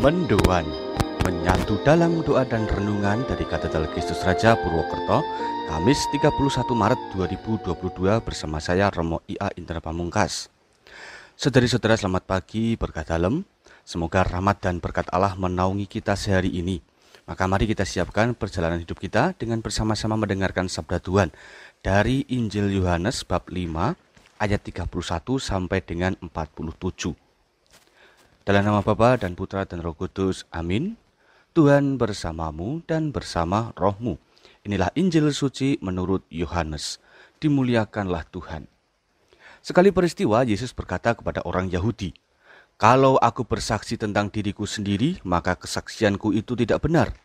Mendoan, menyatu dalam doa dan renungan dari Katedral Kristus Raja Purwokerto, Kamis 31 Maret 2022 bersama saya Romo IA Indra Pamungkas. Saudari-saudara, selamat pagi, berkah dalam. Semoga rahmat dan berkat Allah menaungi kita sehari ini. Maka mari kita siapkan perjalanan hidup kita dengan bersama-sama mendengarkan sabda Tuhan dari Injil Yohanes bab 5 ayat 31 sampai dengan 47. Dalam nama Bapa dan Putra dan Roh Kudus, amin. Tuhan bersamamu dan bersama rohmu. Inilah Injil suci menurut Yohanes. Dimuliakanlah Tuhan. Sekali peristiwa, Yesus berkata kepada orang Yahudi, "Kalau aku bersaksi tentang diriku sendiri, maka kesaksianku itu tidak benar.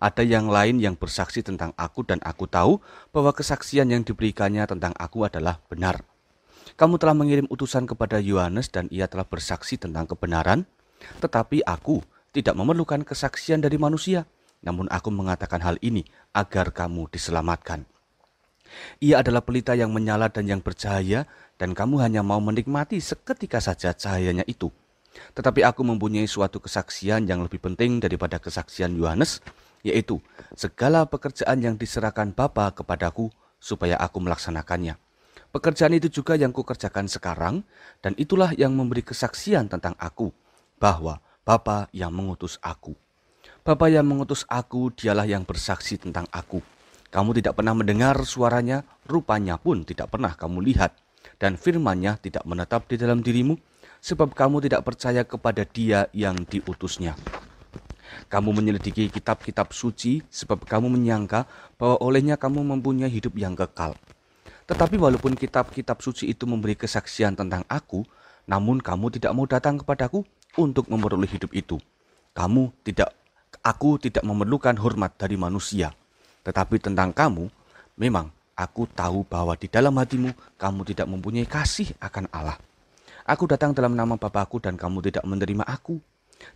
Ada yang lain yang bersaksi tentang aku dan aku tahu bahwa kesaksian yang diberikannya tentang aku adalah benar. Kamu telah mengirim utusan kepada Yohanes dan ia telah bersaksi tentang kebenaran, tetapi aku tidak memerlukan kesaksian dari manusia, namun aku mengatakan hal ini agar kamu diselamatkan. Ia adalah pelita yang menyala dan yang bercahaya, dan kamu hanya mau menikmati seketika saja cahayanya itu. Tetapi aku mempunyai suatu kesaksian yang lebih penting daripada kesaksian Yohanes, yaitu segala pekerjaan yang diserahkan Bapa kepadaku supaya aku melaksanakannya. Pekerjaan itu juga yang kukerjakan sekarang, dan itulah yang memberi kesaksian tentang aku, bahwa Bapa yang mengutus aku. Bapa yang mengutus aku, dialah yang bersaksi tentang aku. Kamu tidak pernah mendengar suaranya, rupanya pun tidak pernah kamu lihat, dan firman-Nya tidak menetap di dalam dirimu, sebab kamu tidak percaya kepada Dia yang diutusnya. Kamu menyelidiki kitab-kitab suci, sebab kamu menyangka bahwa olehnya kamu mempunyai hidup yang kekal. Tetapi walaupun kitab-kitab suci itu memberi kesaksian tentang aku, namun kamu tidak mau datang kepadaku untuk memperoleh hidup itu. Aku tidak memerlukan hormat dari manusia. Tetapi tentang kamu, memang aku tahu bahwa di dalam hatimu kamu tidak mempunyai kasih akan Allah. Aku datang dalam nama Bapa-Ku dan kamu tidak menerima aku.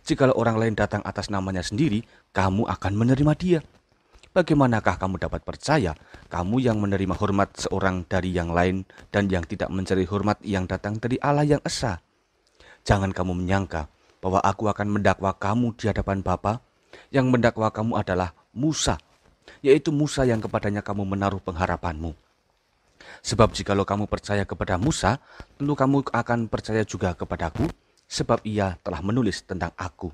Jikalau orang lain datang atas namanya sendiri, kamu akan menerima dia. Bagaimanakah kamu dapat percaya, kamu yang menerima hormat seorang dari yang lain dan yang tidak mencari hormat yang datang dari Allah yang esa? Jangan kamu menyangka bahwa aku akan mendakwa kamu di hadapan Bapa. Yang mendakwa kamu adalah Musa, yaitu Musa yang kepadanya kamu menaruh pengharapanmu. Sebab jikalau kamu percaya kepada Musa, tentu kamu akan percaya juga kepadaku, sebab ia telah menulis tentang aku.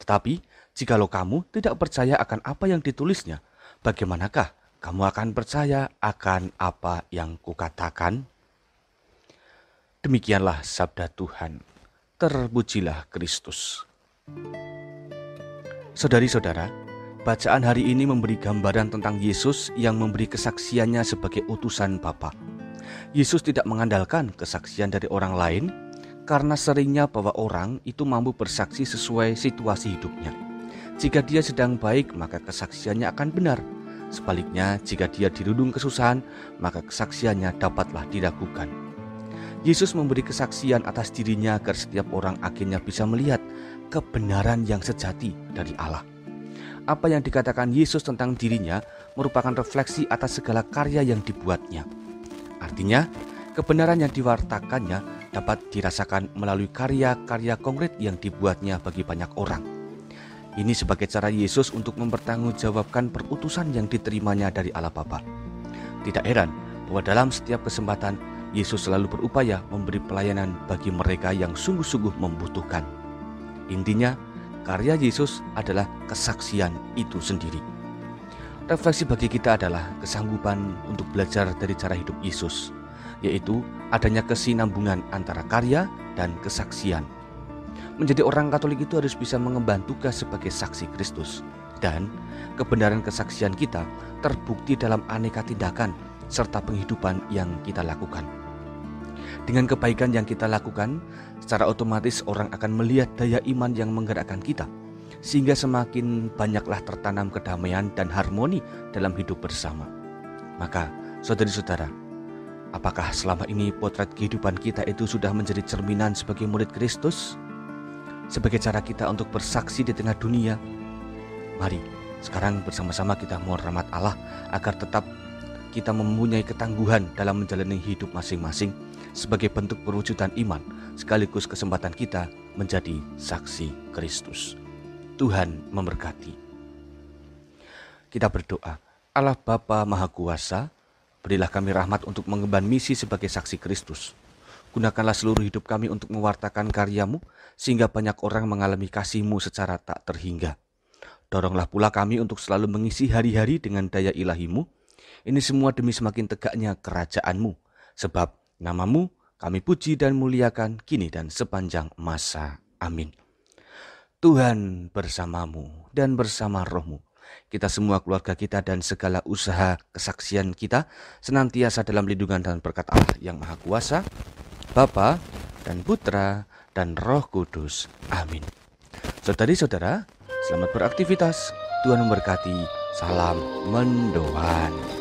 Tetapi jikalau kamu tidak percaya akan apa yang ditulisnya, bagaimanakah kamu akan percaya akan apa yang kukatakan?" Demikianlah sabda Tuhan. Terpujilah Kristus. Saudari-saudara, bacaan hari ini memberi gambaran tentang Yesus yang memberi kesaksiannya sebagai utusan Bapa. Yesus tidak mengandalkan kesaksian dari orang lain, karena seringnya bahwa orang itu mampu bersaksi sesuai situasi hidupnya. Jika dia sedang baik, maka kesaksiannya akan benar. Sebaliknya, jika dia dirundung kesusahan, maka kesaksiannya dapatlah diragukan. Yesus memberi kesaksian atas dirinya agar setiap orang akhirnya bisa melihat kebenaran yang sejati dari Allah. Apa yang dikatakan Yesus tentang dirinya merupakan refleksi atas segala karya yang dibuatnya. Artinya, kebenaran yang diwartakannya dapat dirasakan melalui karya-karya konkret yang dibuatnya bagi banyak orang. Ini sebagai cara Yesus untuk mempertanggungjawabkan perutusan yang diterimanya dari Allah Bapa. Tidak heran bahwa dalam setiap kesempatan Yesus selalu berupaya memberi pelayanan bagi mereka yang sungguh-sungguh membutuhkan. Intinya, karya Yesus adalah kesaksian itu sendiri. Refleksi bagi kita adalah kesanggupan untuk belajar dari cara hidup Yesus, yaitu adanya kesinambungan antara karya dan kesaksian. Menjadi orang Katolik itu harus bisa mengemban tugas sebagai saksi Kristus, dan kebenaran kesaksian kita terbukti dalam aneka tindakan serta penghidupan yang kita lakukan. Dengan kebaikan yang kita lakukan, secara otomatis orang akan melihat daya iman yang menggerakkan kita, sehingga semakin banyaklah tertanam kedamaian dan harmoni dalam hidup bersama. Maka, saudari-saudara, apakah selama ini potret kehidupan kita itu sudah menjadi cerminan sebagai murid Kristus? Sebagai cara kita untuk bersaksi di tengah dunia? Mari sekarang bersama-sama kita mohon rahmat Allah agar tetap kita mempunyai ketangguhan dalam menjalani hidup masing-masing sebagai bentuk perwujudan iman sekaligus kesempatan kita menjadi saksi Kristus. Tuhan memberkati. Kita berdoa. Allah Bapa Maha Kuasa, berilah kami rahmat untuk mengemban misi sebagai saksi Kristus. Gunakanlah seluruh hidup kami untuk mewartakan karya-Mu, sehingga banyak orang mengalami kasih-Mu secara tak terhingga. Doronglah pula kami untuk selalu mengisi hari-hari dengan daya ilahi-Mu. Ini semua demi semakin tegaknya kerajaan-Mu, sebab nama-Mu kami puji dan muliakan kini dan sepanjang masa. Amin. Tuhan bersamamu dan bersama rohmu. Kita semua, keluarga kita, dan segala usaha kesaksian kita senantiasa dalam lindungan dan berkat Allah yang Maha Kuasa, Bapa dan Putra dan Roh Kudus. Amin. Saudari-saudara, selamat beraktivitas. Tuhan memberkati. Salam mendoan.